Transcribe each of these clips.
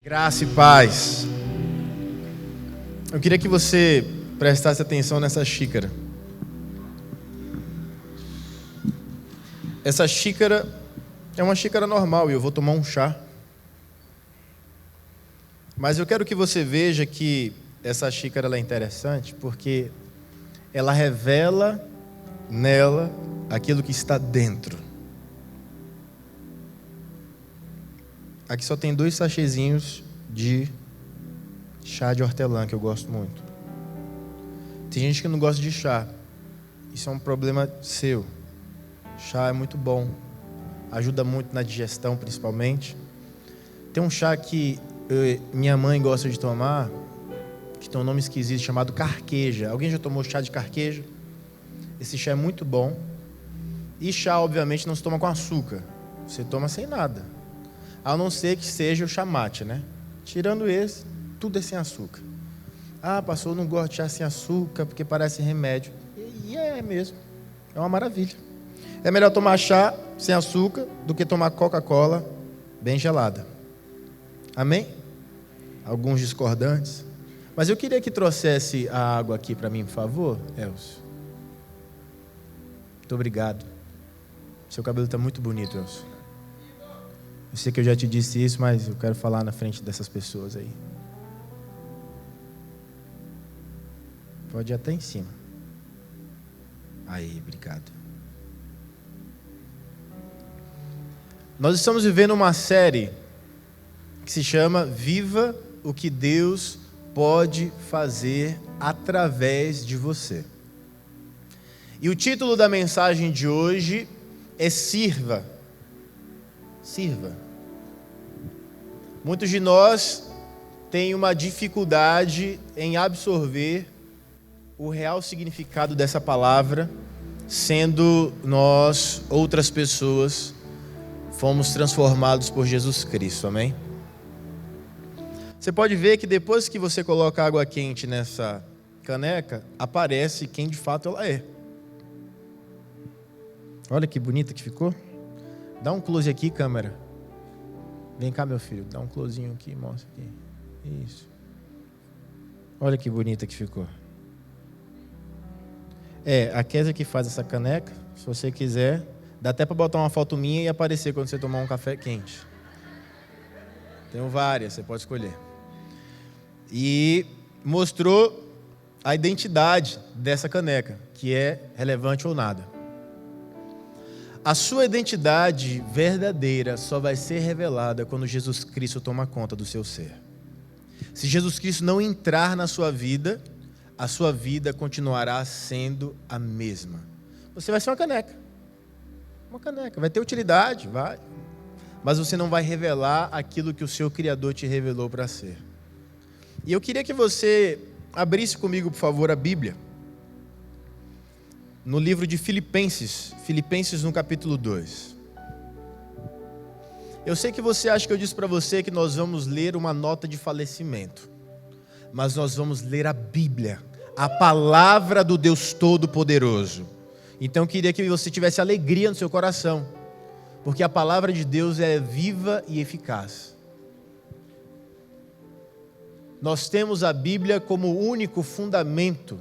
Graça e paz. Eu queria que você prestasse atenção nessa xícara. Essa xícara é uma xícara normal e eu vou tomar um chá. Mas eu quero que você veja que essa xícara ela é interessante porque ela revela nela aquilo que está dentro. Aqui só tem 2 sachêzinhos de chá de hortelã, que eu gosto muito. Tem gente que não gosta de chá. Isso é um problema seu. Chá é muito bom. Ajuda muito na digestão, principalmente. Tem um chá que minha mãe gosta de tomar, que tem um nome esquisito, chamado carqueja. Alguém já tomou chá de carqueja? Esse chá é muito bom. E chá, obviamente, não se toma com açúcar. Você toma sem nada. A não ser que seja o chá mate, né? Tirando esse, tudo é sem açúcar. Ah, pastor, eu não gosto de chá sem açúcar porque parece remédio. E é mesmo. É uma maravilha. É melhor tomar chá sem açúcar do que tomar Coca-Cola bem gelada. Amém? Alguns discordantes. Mas eu queria que trouxesse a água aqui para mim, por favor, Elcio. Muito obrigado. Seu cabelo está muito bonito, Elcio. Eu sei que eu já te disse isso, mas eu quero falar na frente dessas pessoas aí. Pode ir até em cima. Aí, obrigado. Nós estamos vivendo uma série que se chama Viva o que Deus pode fazer através de você. E o título da mensagem de hoje é Sirva. Sirva. Muitos de nós têm uma dificuldade em absorver o real significado dessa palavra, sendo nós, outras pessoas, fomos transformados por Jesus Cristo, amém? Você pode ver que depois que você coloca água quente nessa caneca, aparece quem de fato ela é. Olha que bonita que ficou. Dá um close aqui, câmera. Vem cá, meu filho. Dá um closinho aqui, mostra aqui. Isso. Olha que bonita que ficou. A Kézia que faz essa caneca. Se você quiser, dá até para botar uma foto minha e aparecer quando você tomar um café quente. Tenho várias, você pode escolher. E mostrou a identidade dessa caneca, que é relevante ou nada. A sua identidade verdadeira só vai ser revelada quando Jesus Cristo toma conta do seu ser. Se Jesus Cristo não entrar na sua vida, a sua vida continuará sendo a mesma. Você vai ser uma caneca. Uma caneca. Vai ter utilidade, vai. Mas você não vai revelar aquilo que o seu Criador te revelou para ser. E eu queria que você abrisse comigo, por favor, a Bíblia. No livro de Filipenses no capítulo 2. Eu sei que você acha que eu disse para você que nós vamos ler uma nota de falecimento, mas nós vamos ler a Bíblia, a palavra do Deus Todo-Poderoso. Então eu queria que você tivesse alegria no seu coração, porque a palavra de Deus é viva e eficaz. Nós temos a Bíblia como único fundamento.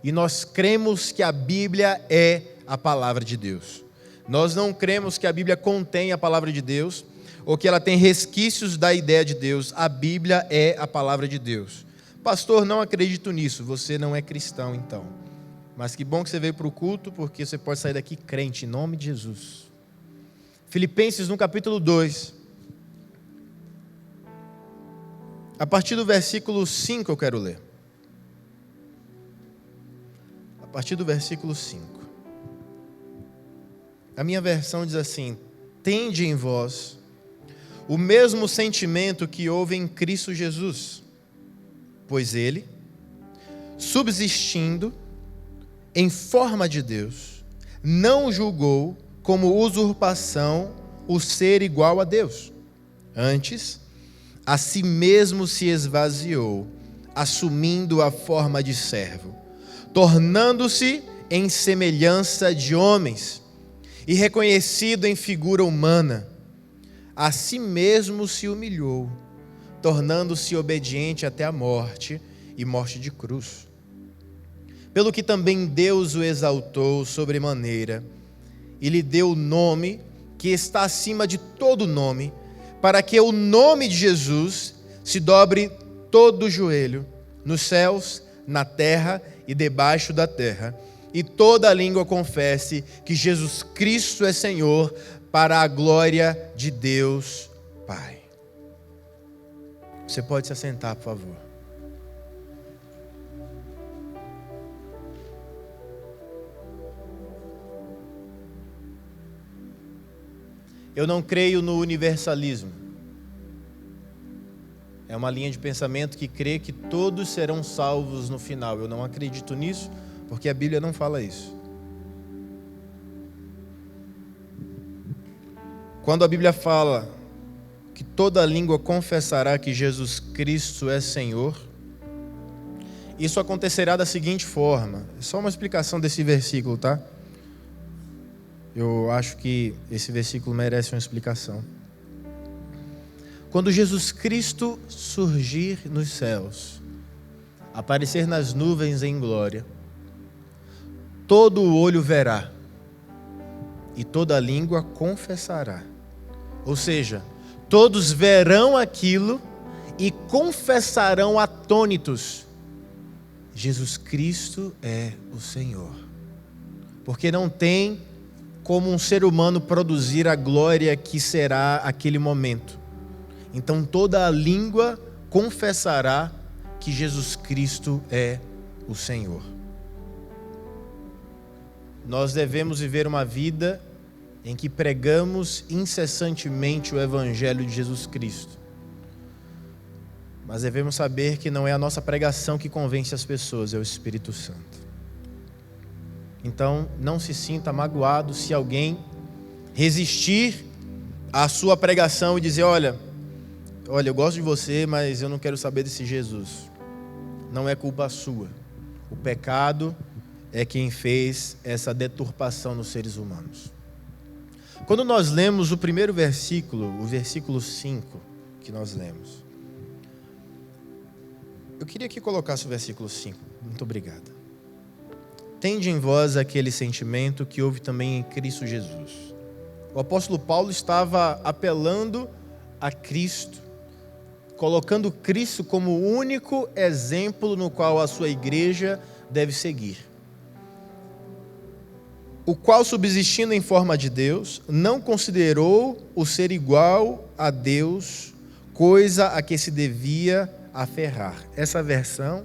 E nós cremos que a Bíblia é a palavra de Deus. Nós não cremos que a Bíblia contém a palavra de Deus, ou que ela tem resquícios da ideia de Deus. A Bíblia é a palavra de Deus. Pastor, não acredito nisso. Você não é cristão, então. Mas que bom que você veio para o culto, porque você pode sair daqui crente, em nome de Jesus. Filipenses no capítulo 2. A partir do versículo 5 eu quero ler. A partir do versículo 5. A minha versão diz assim: tende em vós o mesmo sentimento que houve em Cristo Jesus, pois ele, subsistindo em forma de Deus, não julgou como usurpação o ser igual a Deus. Antes, a si mesmo se esvaziou, assumindo a forma de servo, tornando-se em semelhança de homens, e reconhecido em figura humana, a si mesmo se humilhou, tornando-se obediente até a morte e morte de cruz. Pelo que também Deus o exaltou sobremaneira e lhe deu o nome que está acima de todo nome, para que o nome de Jesus se dobre todo o joelho, nos céus, na terra e debaixo da terra, e toda a língua confesse que Jesus Cristo é Senhor, para a glória de Deus Pai. Você pode se assentar, por favor. Eu não creio no universalismo. É uma linha de pensamento que crê que todos serão salvos no final. Eu não acredito nisso, porque a Bíblia não fala isso. Quando a Bíblia fala que toda língua confessará que Jesus Cristo é Senhor, isso acontecerá da seguinte forma. É só uma explicação desse versículo, tá? Eu acho que esse versículo merece uma explicação. Quando Jesus Cristo surgir nos céus, aparecer nas nuvens em glória, todo o olho verá e toda língua confessará. Ou seja, todos verão aquilo e confessarão atônitos: Jesus Cristo é o Senhor. Porque não tem como um ser humano produzir a glória que será aquele momento. Então toda a língua confessará que Jesus Cristo é o Senhor. Nós devemos viver uma vida em que pregamos incessantemente o Evangelho de Jesus Cristo. Mas devemos saber que não é a nossa pregação que convence as pessoas, é o Espírito Santo. Então, não se sinta magoado se alguém resistir à sua pregação e dizer: olha, eu gosto de você, mas eu não quero saber desse Jesus. Não é culpa sua. O pecado é quem fez essa deturpação nos seres humanos. Quando nós lemos o primeiro versículo, o versículo 5 que nós lemos, eu queria que colocasse o versículo 5. Muito obrigado. Tende em vós aquele sentimento que houve também em Cristo Jesus. O apóstolo Paulo estava apelando a Cristo, colocando Cristo como o único exemplo no qual a sua igreja deve seguir. O qual, subsistindo em forma de Deus, não considerou o ser igual a Deus, coisa a que se devia aferrar. Essa versão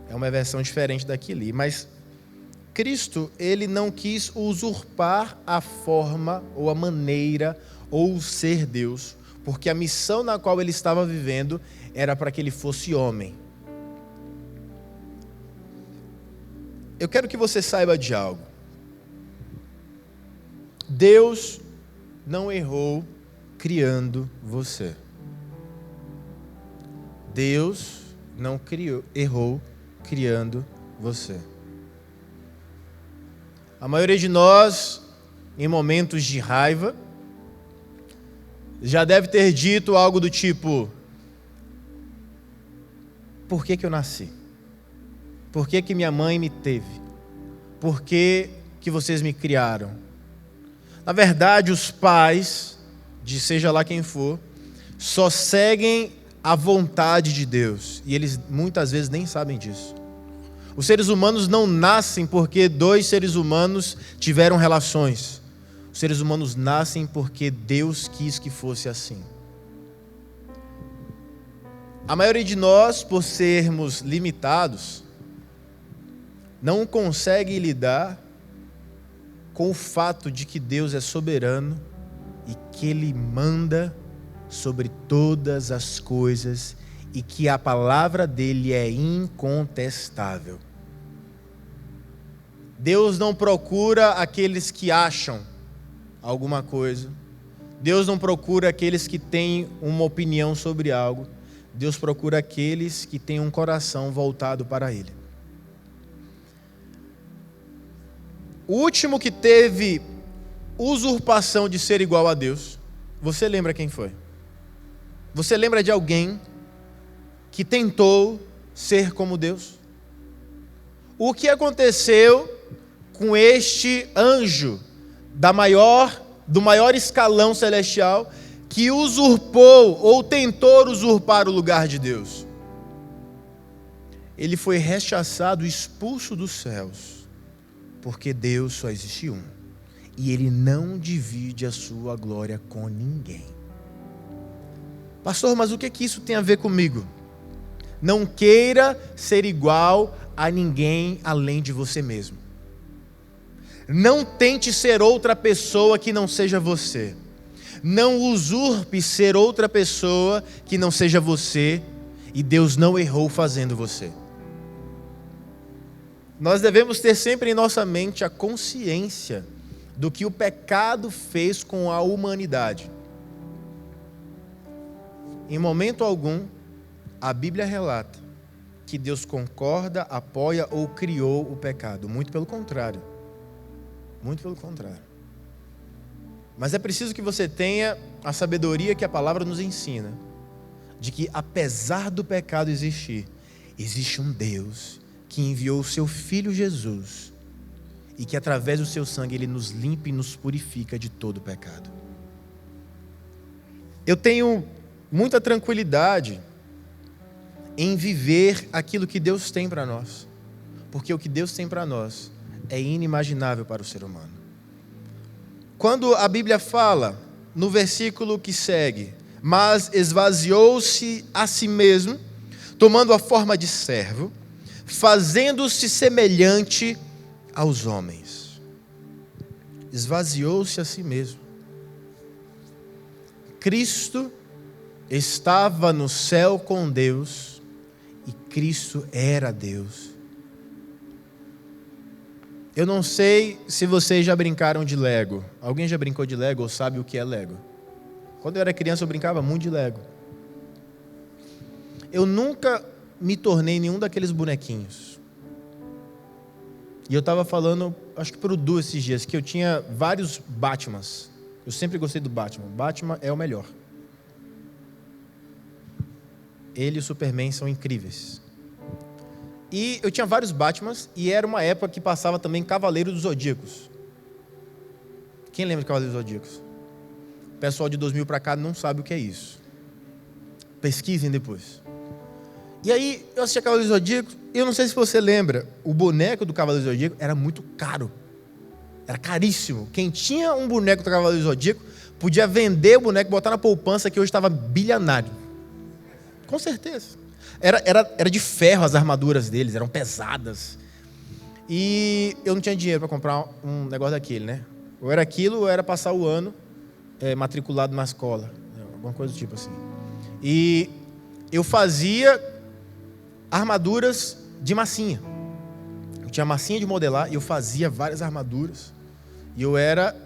é uma versão diferente da que li, mas Cristo, ele não quis usurpar a forma ou a maneira ou o ser Deus, porque a missão na qual ele estava vivendo era para que ele fosse homem. Eu quero que você saiba de algo. Deus não errou criando você. Deus não errou criando você. A maioria de nós, em momentos de raiva, já deve ter dito algo do tipo: por que eu nasci? Por que minha mãe me teve? Por que vocês me criaram? Na verdade, os pais, de seja lá quem for, só seguem a vontade de Deus. E eles muitas vezes nem sabem disso. Os seres humanos não nascem porque dois seres humanos tiveram relações. Os seres humanos nascem porque Deus quis que fosse assim. A maioria de nós, por sermos limitados, não consegue lidar com o fato de que Deus é soberano e que Ele manda sobre todas as coisas e que a palavra dele é incontestável. Deus não procura aqueles que acham alguma coisa. Deus não procura aqueles que têm uma opinião sobre algo. Deus procura aqueles que têm um coração voltado para Ele. O último que teve usurpação de ser igual a Deus, você lembra quem foi? Você lembra de alguém que tentou ser como Deus? O que aconteceu com este anjo do maior escalão celestial que usurpou ou tentou usurpar o lugar de Deus? Ele foi rechaçado, expulso dos céus, porque Deus só existe um, e Ele não divide a sua glória com ninguém. Pastor, mas o que isso tem a ver comigo? Não queira ser igual a ninguém além de você mesmo. Não tente ser outra pessoa que não seja você. Não usurpe ser outra pessoa que não seja você, e Deus não errou fazendo você. Nós devemos ter sempre em nossa mente a consciência do que o pecado fez com a humanidade. Em momento algum, a Bíblia relata que Deus concorda, apoia ou criou o pecado. Muito pelo contrário. Muito pelo contrário. Mas é preciso que você tenha a sabedoria que a palavra nos ensina, de que apesar do pecado existir, existe um Deus que enviou o seu Filho Jesus, e que através do seu sangue Ele nos limpa e nos purifica de todo o pecado. Eu tenho muita tranquilidade em viver aquilo que Deus tem para nós, porque o que Deus tem para nós é inimaginável para o ser humano. Quando a Bíblia fala, no versículo que segue, mas esvaziou-se a si mesmo, tomando a forma de servo, fazendo-se semelhante aos homens. Esvaziou-se a si mesmo. Cristo estava no céu com Deus e Cristo era Deus. Eu não sei se vocês já brincaram de Lego. Alguém já brincou de Lego ou sabe o que é Lego? Quando eu era criança eu brincava muito de Lego. Eu nunca me tornei nenhum daqueles bonequinhos. E eu estava falando, acho que para o Du esses dias, que eu tinha vários Batmans. Eu sempre gostei do Batman. Batman é o melhor. Ele e o Superman são incríveis. E eu tinha vários Batmans, e era uma época que passava também Cavaleiro dos Zodíacos. Quem lembra de Cavaleiro dos Zodíacos? O pessoal de 2000 para cá não sabe o que é isso. Pesquisem depois. E aí, eu assistia Cavaleiro dos Zodíacos, e eu não sei se você lembra, o boneco do Cavaleiro dos Zodíacos era muito caro. Era caríssimo. Quem tinha um boneco do Cavaleiro do Zodíaco podia vender o boneco, botar na poupança, que hoje estava bilionário. Com certeza. Era de ferro as armaduras deles, eram pesadas. E eu não tinha dinheiro para comprar um negócio daquele, né? Ou era aquilo, ou era passar o ano matriculado na escola. Alguma coisa do tipo assim. E eu fazia armaduras de massinha. Eu tinha massinha de modelar e eu fazia várias armaduras. E eu era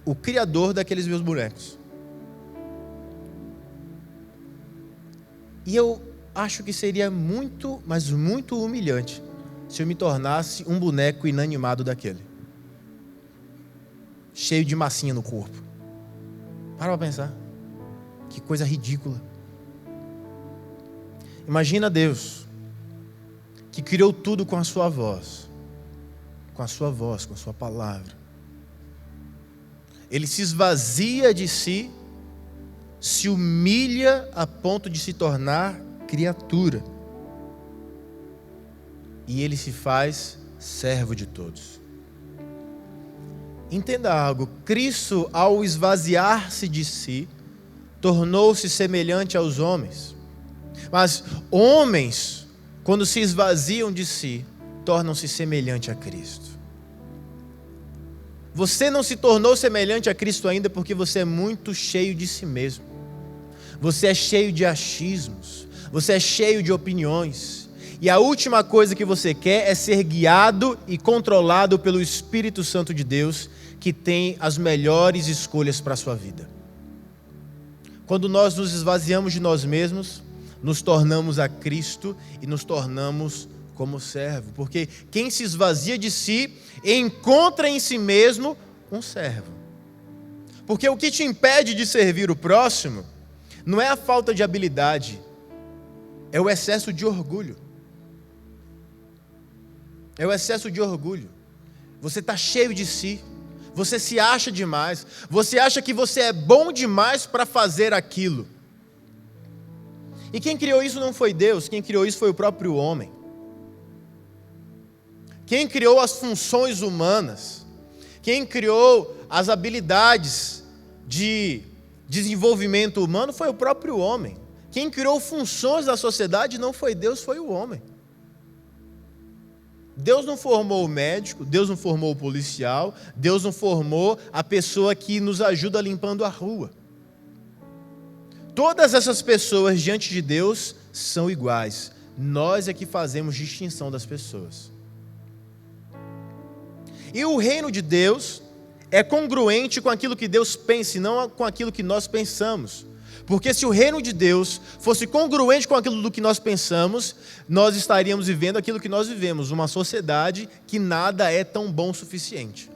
o criador daqueles meus bonecos. E eu acho que seria muito, mas muito humilhante se eu me tornasse um boneco inanimado daquele. Cheio de massinha no corpo. Para pensar. Que coisa ridícula. Imagina Deus, que criou tudo com a sua voz. Com a sua voz, com a sua palavra. Ele se esvazia de si, se humilha a ponto de se tornar criatura. E ele se faz servo de todos. Entenda algo, Cristo, ao esvaziar-se de si, tornou-se semelhante aos homens. Mas homens, quando se esvaziam de si, tornam-se semelhante a Cristo. Você não se tornou semelhante a Cristo ainda porque você é muito cheio de si mesmo. Você é cheio de achismos. Você é cheio de opiniões. E a última coisa que você quer é ser guiado e controlado pelo Espírito Santo de Deus, que tem as melhores escolhas para a sua vida. Quando nós nos esvaziamos de nós mesmos, nos tornamos a Cristo e nos tornamos como servo. Porque quem se esvazia de si, encontra em si mesmo um servo. Porque o que te impede de servir o próximo não é a falta de habilidade, é o excesso de orgulho. É o excesso de orgulho. Você está cheio de si. Você se acha demais. Você acha que você é bom demais para fazer aquilo. E quem criou isso não foi Deus. Quem criou isso foi o próprio homem. Quem criou as funções humanas, quem criou as habilidades de desenvolvimento humano foi o próprio homem. Quem criou funções da sociedade não foi Deus, foi o homem. Deus não formou o médico, Deus não formou o policial, Deus não formou a pessoa que nos ajuda limpando a rua. Todas essas pessoas diante de Deus são iguais. Nós é que fazemos distinção das pessoas. E o reino de Deus é congruente com aquilo que Deus pensa e não com aquilo que nós pensamos. Porque se o reino de Deus fosse congruente com aquilo do que nós pensamos, nós estaríamos vivendo aquilo que nós vivemos, uma sociedade que nada é tão bom o suficiente.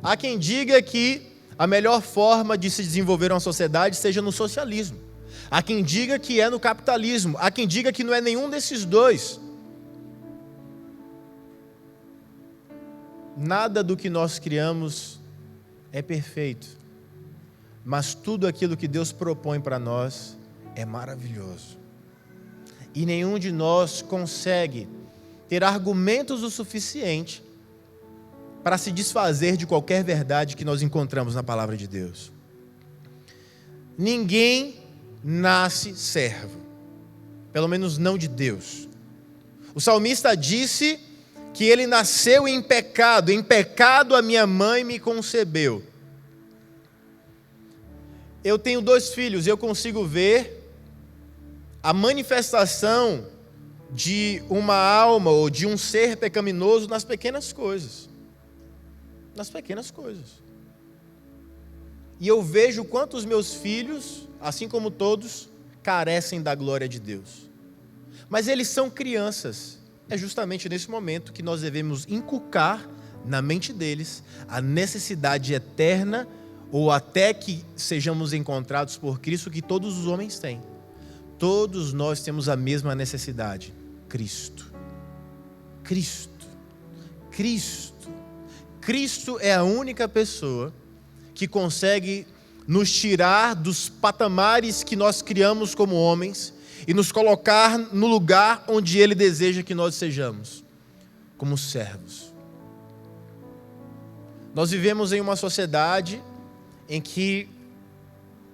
Há quem diga que a melhor forma de se desenvolver uma sociedade seja no socialismo. Há quem diga que é no capitalismo. Há quem diga que não é nenhum desses dois. Nada do que nós criamos é perfeito, mas tudo aquilo que Deus propõe para nós é maravilhoso. E nenhum de nós consegue ter argumentos o suficiente para se desfazer de qualquer verdade que nós encontramos na palavra de Deus. Ninguém nasce servo, pelo menos não de Deus. O salmista disse que ele nasceu em pecado a minha mãe me concebeu. Eu tenho 2 filhos, eu consigo ver a manifestação de uma alma ou de um ser pecaminoso nas pequenas coisas. Nas pequenas coisas. E eu vejo quanto os meus filhos, assim como todos, carecem da glória de Deus. Mas eles são crianças. É justamente nesse momento que nós devemos inculcar na mente deles a necessidade eterna, ou até que sejamos encontrados por Cristo, que todos os homens têm. Todos nós temos a mesma necessidade: Cristo. Cristo. Cristo. Cristo é a única pessoa que consegue nos tirar dos patamares que nós criamos como homens e nos colocar no lugar onde Ele deseja que nós sejamos, como servos. Nós vivemos em uma sociedade em que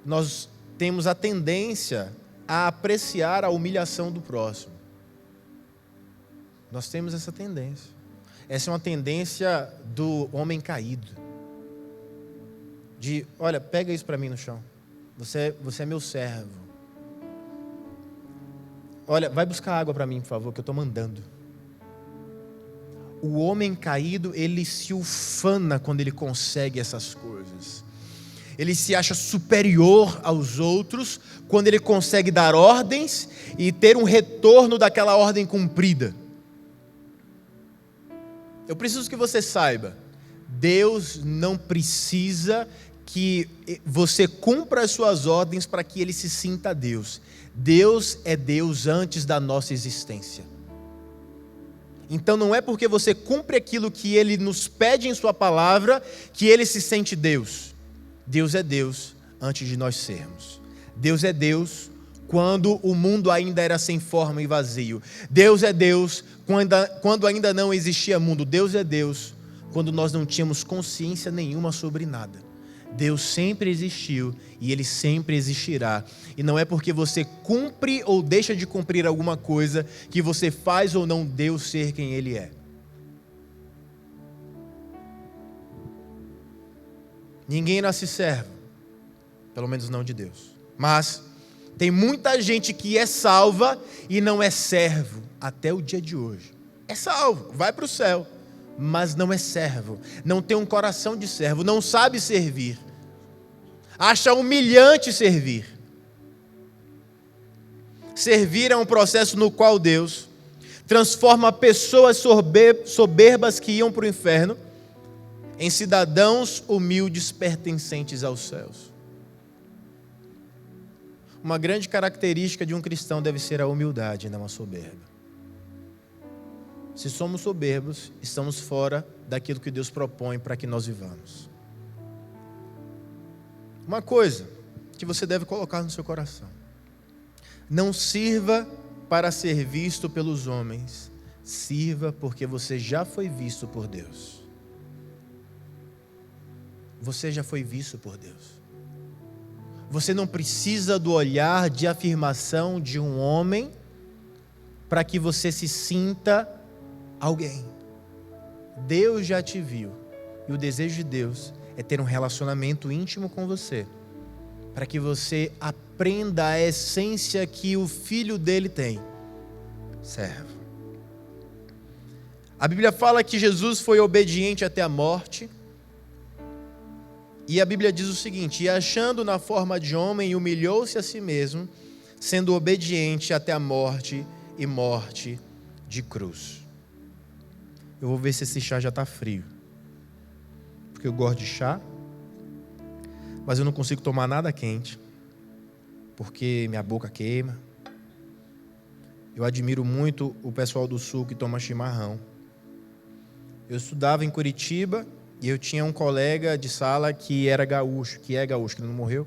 nós temos a tendência a apreciar a humilhação do próximo. Nós temos essa tendência. Essa é uma tendência do homem caído. De, olha, pega isso para mim no chão. Você é meu servo. Olha, vai buscar água para mim, por favor, que eu estou mandando. O homem caído, ele se ufana quando ele consegue essas coisas. Ele se acha superior aos outros quando ele consegue dar ordens e ter um retorno daquela ordem cumprida. Eu preciso que você saiba, Deus não precisa que você cumpra as suas ordens para que Ele se sinta Deus. Deus é Deus antes da nossa existência. Então não é porque você cumpre aquilo que Ele nos pede em sua palavra que Ele se sente Deus. Deus é Deus antes de nós sermos. Deus é Deus quando o mundo ainda era sem forma e vazio. Deus é Deus quando ainda não existia mundo. Deus é Deus quando nós não tínhamos consciência nenhuma sobre nada. Deus sempre existiu e Ele sempre existirá. E não é porque você cumpre ou deixa de cumprir alguma coisa que você faz ou não Deus ser quem Ele é. Ninguém nasce servo, pelo menos não de Deus. Mas tem muita gente que é salva e não é servo até o dia de hoje. É salvo, vai para o céu, mas não é servo. Não tem um coração de servo, não sabe servir. Acha humilhante servir. Servir é um processo no qual Deus transforma pessoas soberbas que iam para o inferno em cidadãos humildes pertencentes aos céus. uma grande característica de um cristão deve ser a humildade, não a soberba. Se somos soberbos, estamos fora daquilo que Deus propõe para que nós vivamos. Uma coisa que você deve colocar no seu coração: não sirva para ser visto pelos homens, sirva porque você já foi visto por Deus. Você já foi visto por Deus. Você não precisa do olhar de afirmação de um homem para que você se sinta alguém. Deus já te viu, e o desejo de Deus é ter um relacionamento íntimo com você, para que você aprenda a essência que o Filho dele tem: servo. A Bíblia fala que Jesus foi obediente até a morte, e a Bíblia diz o seguinte: e achando na forma de homem, humilhou-se a si mesmo, sendo obediente até a morte e morte de cruz. Eu vou ver se esse chá já está frio, porque eu gosto de chá, mas eu não consigo tomar nada quente, porque minha boca queima. Eu admiro muito o pessoal do sul que toma chimarrão. Eu estudava em Curitiba e eu tinha um colega de sala que era gaúcho, que não morreu,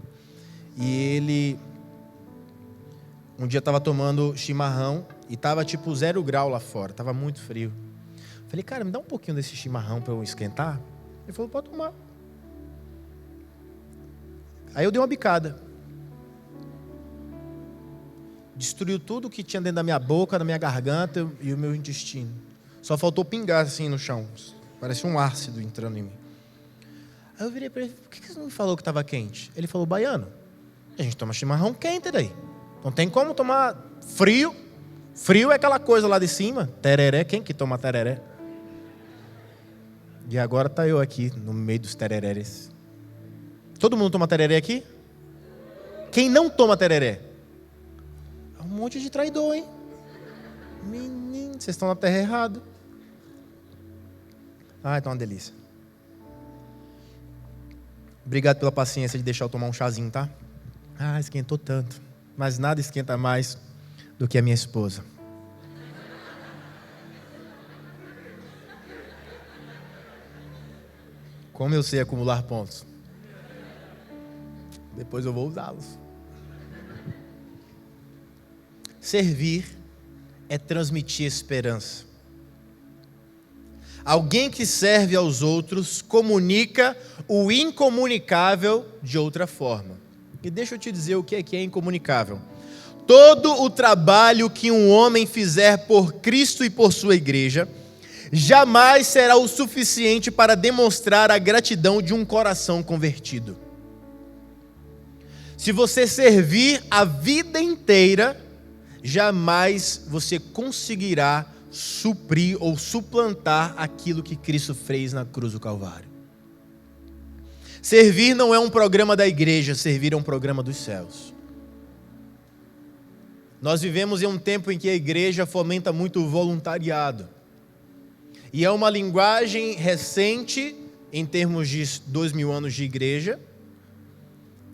e ele um dia estava tomando chimarrão e estava tipo 0 grau lá fora, estava muito frio. Falei: cara, me dá um pouquinho desse chimarrão para eu esquentar. Ele falou: pode tomar. Aí eu dei uma bicada. Destruiu tudo que tinha dentro da minha boca, da minha garganta e o meu intestino. Só faltou pingar assim no chão. Parecia um ácido entrando em mim. Aí eu virei para ele: por que você não me falou que estava quente? Ele falou: baiano, a gente toma chimarrão quente daí. Não tem como tomar frio. Frio é aquela coisa lá de cima. Tereré, quem que toma tereré? E agora tá eu aqui no meio dos tereréres. Todo mundo toma tereré aqui? Quem não toma tereré? É um monte de traidor, hein? Menino, vocês estão na terra errado. Ai, tá uma delícia. Obrigado pela paciência de deixar eu tomar um chazinho, tá? Ah, esquentou tanto. Mas nada esquenta mais do que a minha esposa. Como eu sei acumular pontos? Depois eu vou usá-los. Servir é transmitir esperança. Alguém que serve aos outros comunica o incomunicável de outra forma. E deixa eu te dizer o que é incomunicável. Todo o trabalho que um homem fizer por Cristo e por sua igreja jamais será o suficiente para demonstrar a gratidão de um coração convertido. Se você servir a vida inteira, jamais você conseguirá suprir ou suplantar aquilo que Cristo fez na cruz do Calvário. Servir não é um programa da igreja, servir é um programa dos céus. Nós vivemos em um tempo em que a igreja fomenta muito o voluntariado. E é uma linguagem recente, em termos de 2000 anos de igreja,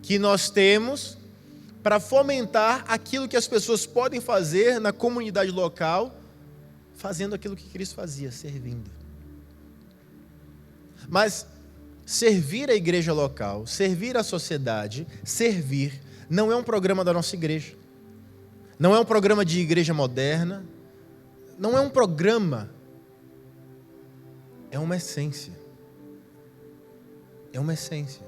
que nós temos para fomentar aquilo que as pessoas podem fazer na comunidade local, fazendo aquilo que Cristo fazia, servindo. Mas servir a igreja local, servir a sociedade, servir, não é um programa da nossa igreja. Não é um programa de igreja moderna. Não é um programa. É uma essência. É uma essência.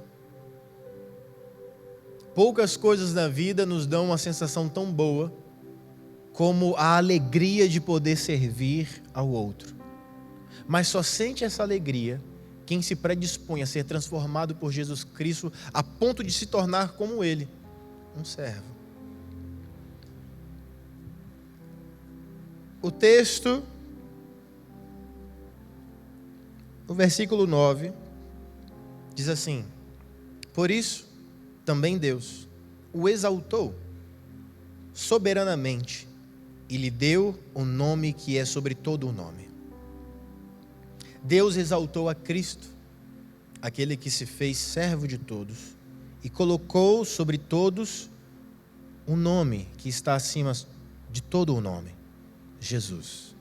Poucas coisas na vida nos dão uma sensação tão boa como a alegria de poder servir ao outro. Mas só sente essa alegria quem se predispõe a ser transformado por Jesus Cristo a ponto de se tornar como Ele, um servo. O texto, no versículo 9, diz assim: por isso, também Deus o exaltou soberanamente e lhe deu o nome que é sobre todo o nome. Deus exaltou a Cristo, aquele que se fez servo de todos, e colocou sobre todos um nome que está acima de todo o nome: Jesus.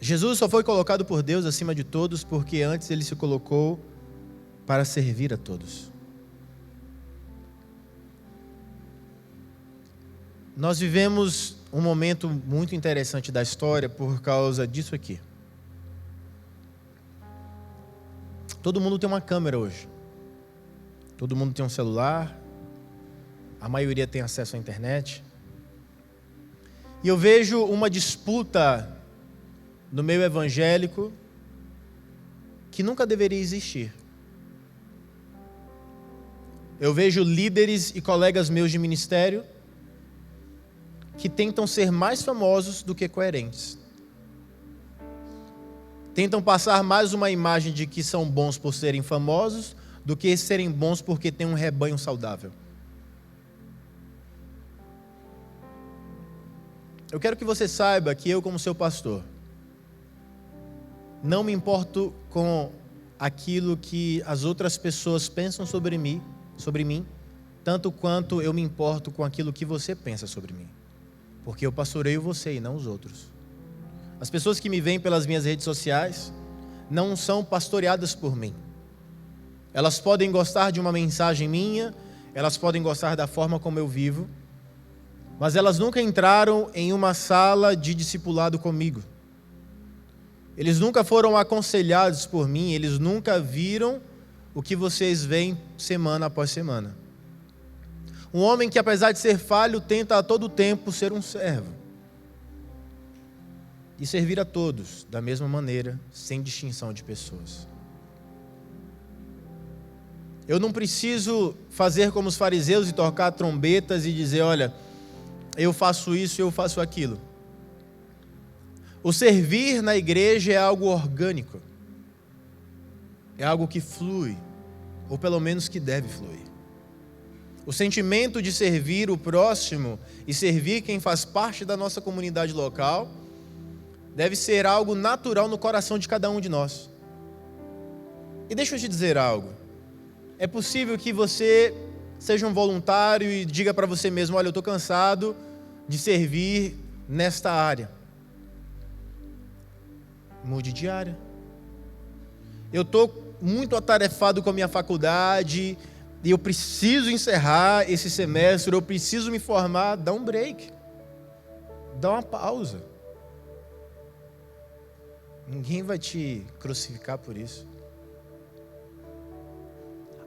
Jesus só foi colocado por Deus acima de todos porque antes ele se colocou para servir a todos. Nós vivemos um momento muito interessante da história por causa disso aqui. Todo mundo tem uma câmera hoje. Todo mundo tem um celular. A maioria tem acesso à internet. E eu vejo uma disputa no meio evangélico que nunca deveria existir. Eu vejo líderes e colegas meus de ministério que tentam ser mais famosos do que coerentes. Tentam passar mais uma imagem de que são bons por serem famosos do que serem bons porque têm um rebanho saudável. Eu quero que você saiba que eu, como seu pastor, não me importo com aquilo que as outras pessoas pensam sobre mim, tanto quanto eu me importo com aquilo que você pensa sobre mim. Porque eu pastoreio você e não os outros. As pessoas que me veem pelas minhas redes sociais não são pastoreadas por mim. Elas podem gostar de uma mensagem minha, elas podem gostar da forma como eu vivo, mas elas nunca entraram em uma sala de discipulado comigo. Eles nunca foram aconselhados por mim, eles nunca viram o que vocês veem semana após semana. Um homem que, apesar de ser falho, tenta a todo tempo ser um servo. E servir a todos, da mesma maneira, sem distinção de pessoas. Eu não preciso fazer como os fariseus e tocar trombetas e dizer, olha, eu faço isso, eu faço aquilo. O servir na igreja é algo orgânico. É algo que flui, ou pelo menos que deve fluir. O sentimento de servir o próximo e servir quem faz parte da nossa comunidade local deve ser algo natural no coração de cada um de nós. E deixa eu te dizer algo. É possível que você seja um voluntário e diga para você mesmo, olha, eu estou cansado de servir nesta área. Mude de área. Eu estou muito atarefado com a minha faculdade e eu preciso encerrar esse semestre, eu preciso me formar. Dá um break. Dá uma pausa. Ninguém vai te crucificar por isso.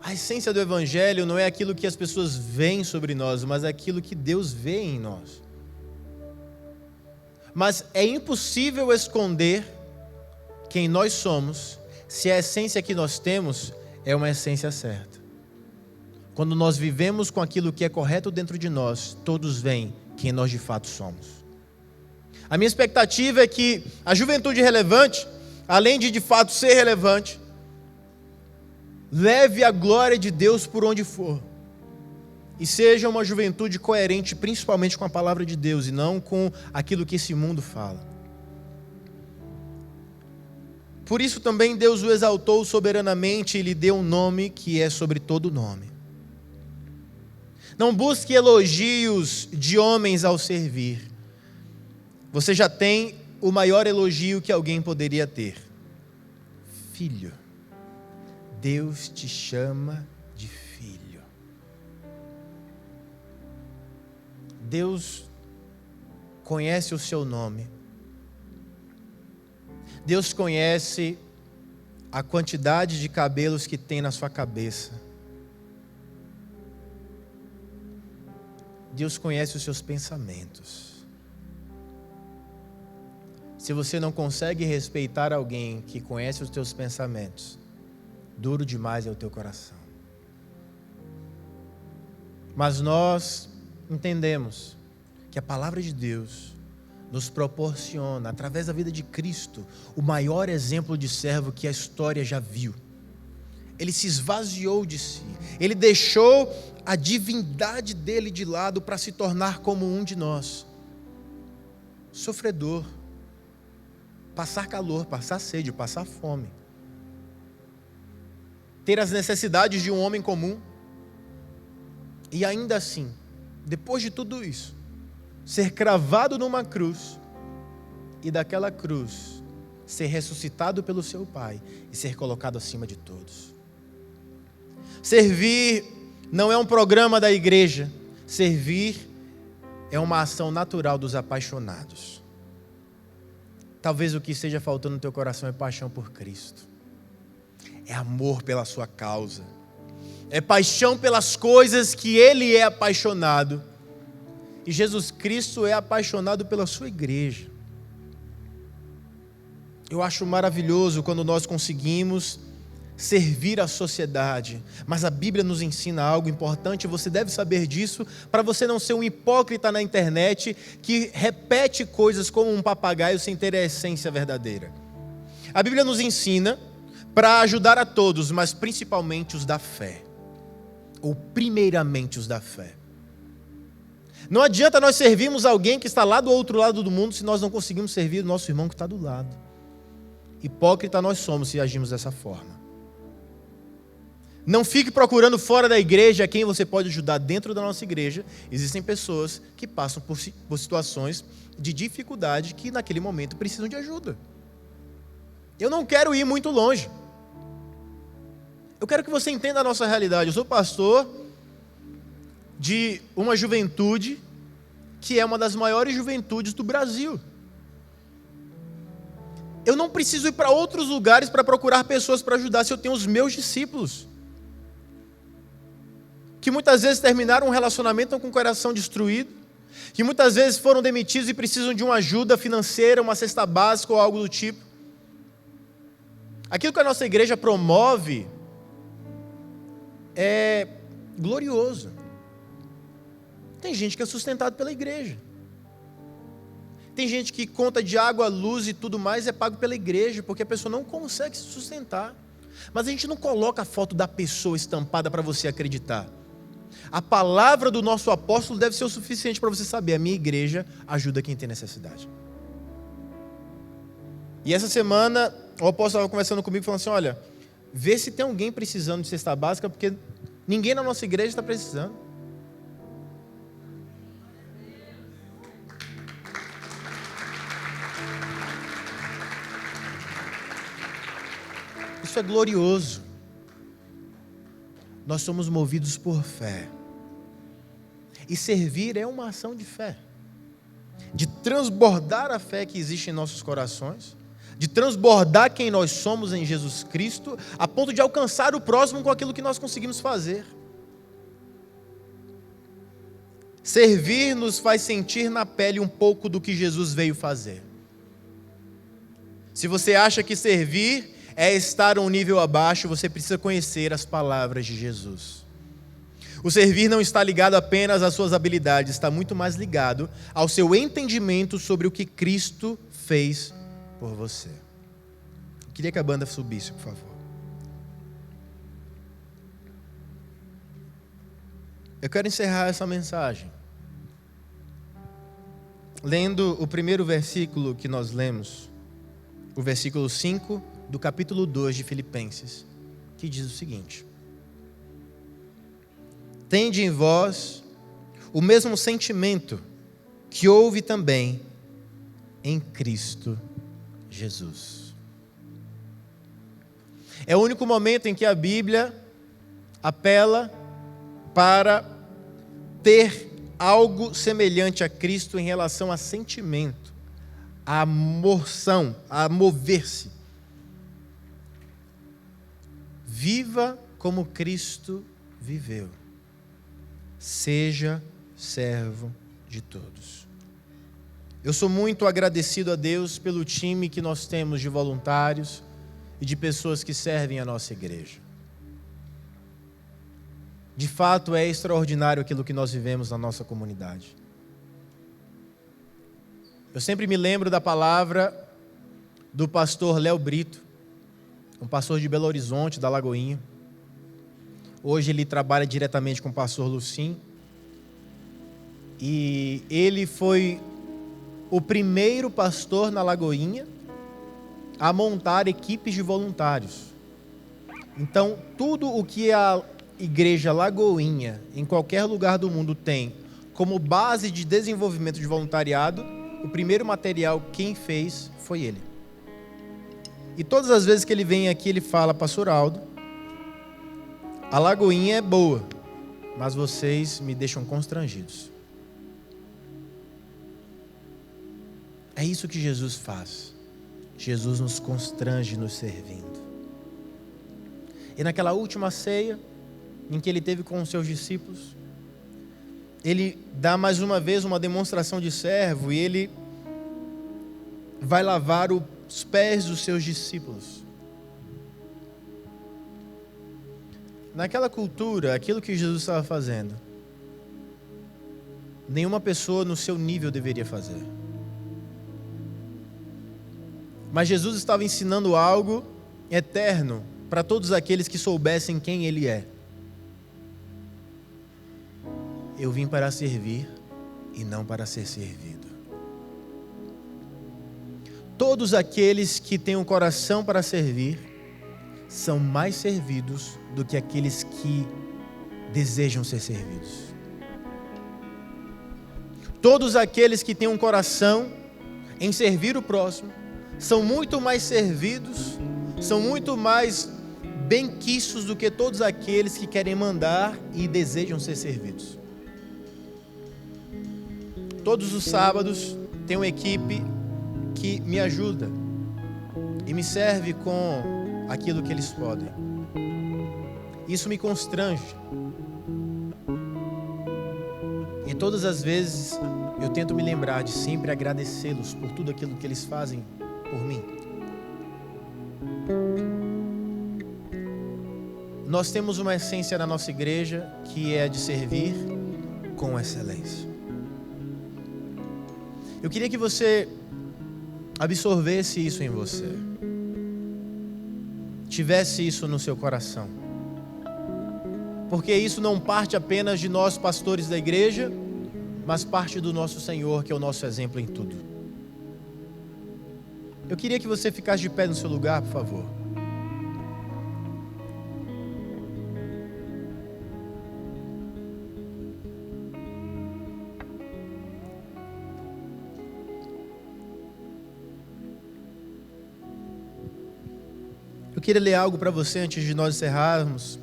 A essência do Evangelho não é aquilo que as pessoas veem sobre nós, mas aquilo que Deus vê em nós. Mas é impossível esconder quem nós somos se a essência que nós temos é uma essência certa. Quando nós vivemos com aquilo que é correto dentro de nós, todos veem quem nós de fato somos. A minha expectativa é que a juventude relevante, além de fato ser relevante, leve a glória de Deus por onde for. E seja uma juventude coerente, principalmente com a palavra de Deus, e não com aquilo que esse mundo fala. Por isso também Deus o exaltou soberanamente e lhe deu um nome que é sobre todo nome. Não busque elogios de homens ao servir. Você já tem o maior elogio que alguém poderia ter. Filho. Deus te chama de filho. Deus conhece o seu nome. Deus conhece a quantidade de cabelos que tem na sua cabeça. Deus conhece os seus pensamentos. Se você não consegue respeitar alguém que conhece os teus pensamentos, duro demais é o teu coração. Mas nós entendemos que a palavra de Deus nos proporciona, através da vida de Cristo, o maior exemplo de servo que a história já viu. Ele se esvaziou de si. Ele deixou a divindade dele de lado para se tornar como um de nós. Sofredor. Passar calor, passar sede, passar fome. Ter as necessidades de um homem comum. E ainda assim, depois de tudo isso, ser cravado numa cruz e daquela cruz ser ressuscitado pelo seu Pai e ser colocado acima de todos. Servir não é um programa da igreja. Servir é uma ação natural dos apaixonados. Talvez o que esteja faltando no teu coração é paixão por Cristo. É amor pela sua causa. É paixão pelas coisas que Ele é apaixonado. E Jesus Cristo é apaixonado pela sua igreja. Eu acho maravilhoso quando nós conseguimos servir a sociedade. Mas a Bíblia nos ensina algo importante, você deve saber disso, para você não ser um hipócrita na internet que repete coisas como um papagaio sem ter a essência verdadeira. A Bíblia nos ensina para ajudar a todos, mas principalmente os da fé. Ou primeiramente os da fé. Não adianta nós servirmos alguém que está lá do outro lado do mundo se nós não conseguimos servir o nosso irmão que está do lado. Hipócrita nós somos se agimos dessa forma. Não fique procurando fora da igreja quem você pode ajudar. Dentro da nossa igreja existem pessoas que passam por situações de dificuldade que naquele momento precisam de ajuda. Eu não quero ir muito longe. Eu quero que você entenda a nossa realidade. Eu sou pastor de uma juventude que é uma das maiores juventudes do Brasil. Eu não preciso ir para outros lugares para procurar pessoas para ajudar se eu tenho os meus discípulos, que muitas vezes terminaram um relacionamento com o coração destruído, que muitas vezes foram demitidos e precisam de uma ajuda financeira, uma cesta básica ou algo do tipo. Aquilo que a nossa igreja promove é glorioso. Tem gente que é sustentado pela igreja. Tem gente que conta de água, luz e tudo mais é pago pela igreja, porque a pessoa não consegue se sustentar. Mas a gente não coloca a foto da pessoa estampada para você acreditar. A palavra do nosso apóstolo deve ser o suficiente para você saber: a minha igreja ajuda quem tem necessidade. E essa semana o apóstolo estava conversando comigo, falando assim: olha, vê se tem alguém precisando de cesta básica, porque ninguém na nossa igreja está precisando. Isso é glorioso. Nós somos movidos por fé. E servir é uma ação de fé. De transbordar a fé que existe em nossos corações. De transbordar quem nós somos em Jesus Cristo, a ponto de alcançar o próximo com aquilo que nós conseguimos fazer. Servir nos faz sentir na pele um pouco do que Jesus veio fazer. Se você acha que servir é estar um nível abaixo, você precisa conhecer as palavras de Jesus. O servir não está ligado apenas às suas habilidades, está muito mais ligado ao seu entendimento sobre o que Cristo fez por você. Eu queria que a banda subisse, por favor. Eu quero encerrar essa mensagem lendo o primeiro versículo que nós lemos, o versículo 5 do capítulo 2 de Filipenses, que diz o seguinte: tende em vós o mesmo sentimento que houve também em Cristo Jesus. É o único momento em que a Bíblia apela para ter algo semelhante a Cristo em relação a sentimento, a moção, a mover-se. Viva como Cristo viveu. Seja servo de todos. Eu sou muito agradecido a Deus pelo time que nós temos de voluntários e de pessoas que servem a nossa igreja. De fato, é extraordinário aquilo que nós vivemos na nossa comunidade. Eu sempre me lembro da palavra do pastor Léo Brito, um pastor de Belo Horizonte, da Lagoinha. Hoje ele trabalha diretamente com o pastor Lucim. E ele foi o primeiro pastor na Lagoinha a montar equipes de voluntários. Então, tudo o que igreja Lagoinha, em qualquer lugar do mundo, tem como base de desenvolvimento de voluntariado, o primeiro material quem fez foi ele. E todas as vezes que ele vem aqui, ele fala: Pastor Aldo, a Lagoinha é boa, mas vocês me deixam constrangidos. É isso que Jesus faz. Jesus nos constrange nos servindo. E naquela última ceia, em que ele teve com os seus discípulos, ele dá mais uma vez uma demonstração de servo e ele vai lavar os pés dos seus discípulos. Naquela cultura, aquilo que Jesus estava fazendo, nenhuma pessoa no seu nível deveria fazer. Mas Jesus estava ensinando algo eterno para todos aqueles que soubessem quem Ele é. Eu vim para servir e não para ser servido. Todos aqueles que têm um coração para servir são mais servidos do que aqueles que desejam ser servidos. Todos aqueles que têm um coração em servir o próximo são muito mais servidos, são muito mais benquistos do que todos aqueles que querem mandar e desejam ser servidos. Todos os sábados tem uma equipe que me ajuda e me serve com aquilo que eles podem. Isso me constrange. E todas as vezes eu tento me lembrar de sempre agradecê-los por tudo aquilo que eles fazem por mim. Nós temos uma essência na nossa igreja que é a de servir com excelência. Eu queria que você absorvesse isso em você, tivesse isso no seu coração, porque isso não parte apenas de nós pastores da igreja, mas parte do nosso Senhor, que é o nosso exemplo em tudo. Eu queria que você ficasse de pé no seu lugar, por favor. Eu queria ler algo para você antes de nós encerrarmos,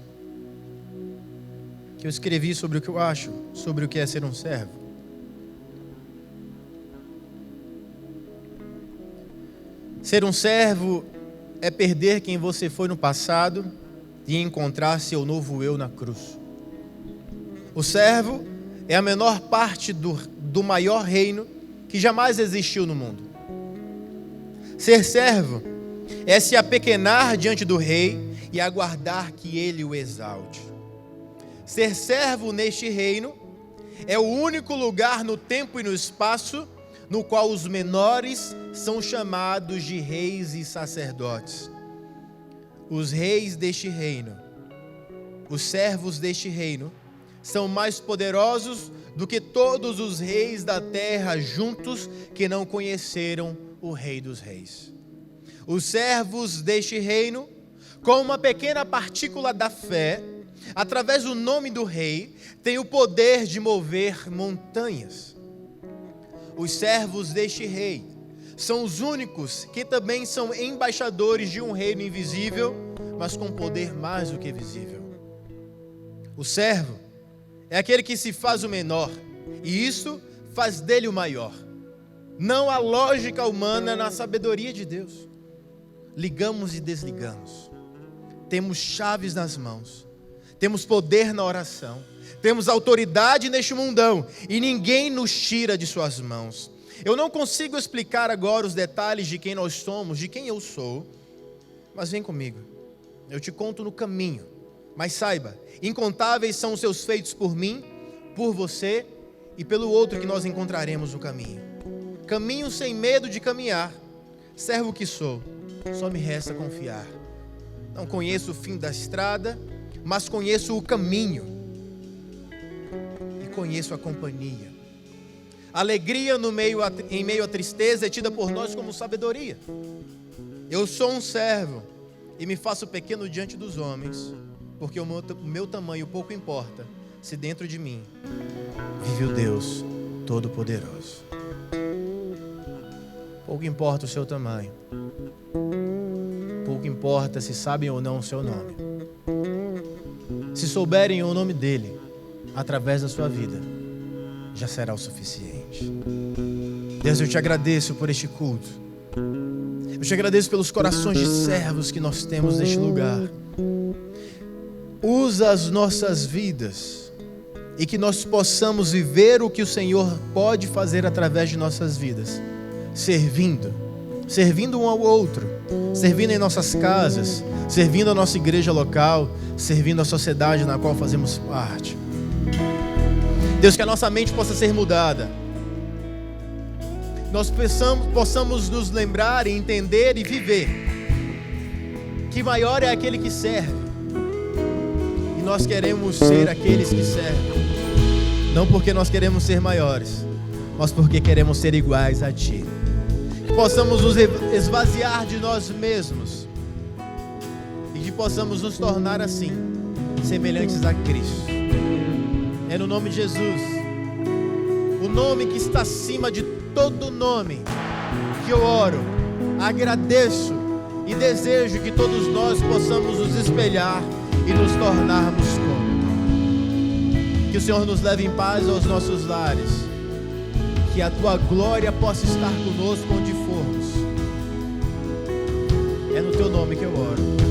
que eu escrevi sobre o que eu acho, sobre o que é ser um servo. Ser um servo é perder quem você foi no passado e encontrar seu novo eu na cruz. O servo é a menor parte do maior reino que jamais existiu no mundo. Ser servo é se apequenar diante do rei e aguardar que ele o exalte. Ser servo neste reino é o único lugar no tempo e no espaço no qual os menores são chamados de reis e sacerdotes. Os reis deste reino, os servos deste reino, são mais poderosos do que todos os reis da terra juntos que não conheceram o Rei dos Reis. Os servos deste reino, com uma pequena partícula da fé, através do nome do rei, têm o poder de mover montanhas. Os servos deste rei são os únicos que também são embaixadores de um reino invisível, mas com poder mais do que visível. O servo é aquele que se faz o menor, e isso faz dele o maior. Não há lógica humana na sabedoria de Deus. Ligamos e desligamos. Temos chaves nas mãos. Temos poder na oração. Temos autoridade neste mundão e ninguém nos tira de suas mãos. Eu não consigo explicar agora os detalhes de quem nós somos, de quem eu sou, mas vem comigo. Eu te conto no caminho. Mas saiba, incontáveis são os seus feitos por mim, por você e pelo outro que nós encontraremos no caminho. Caminho sem medo de caminhar. Servo que sou, só me resta confiar. Não conheço o fim da estrada, mas conheço o caminho. Conheço a companhia. Alegria em meio à tristeza é tida por nós como sabedoria. Eu sou um servo e me faço pequeno diante dos homens, porque o meu tamanho pouco importa se dentro de mim vive o Deus Todo-Poderoso. Pouco importa o seu tamanho, pouco importa se sabem ou não o seu nome. Se souberem o nome dele através da sua vida, já será o suficiente. Deus, eu te agradeço por este culto. Eu te agradeço pelos corações de servos que nós temos neste lugar. Usa as nossas vidas e que nós possamos viver o que o Senhor pode fazer através de nossas vidas, servindo um ao outro, servindo em nossas casas, servindo a nossa igreja local, servindo a sociedade na qual fazemos parte. Deus, que a nossa mente possa ser mudada, nós possamos nos lembrar e entender e viver que maior é aquele que serve, e nós queremos ser aqueles que servem, não porque nós queremos ser maiores, mas porque queremos ser iguais a Ti. Que possamos nos esvaziar de nós mesmos e que possamos nos tornar assim, semelhantes a Cristo. É no nome de Jesus, o nome que está acima de todo nome, que eu oro, agradeço e desejo que todos nós possamos nos espelhar e nos tornarmos como. Que o Senhor nos leve em paz aos nossos lares, que a Tua glória possa estar conosco onde formos. É no Teu nome que eu oro.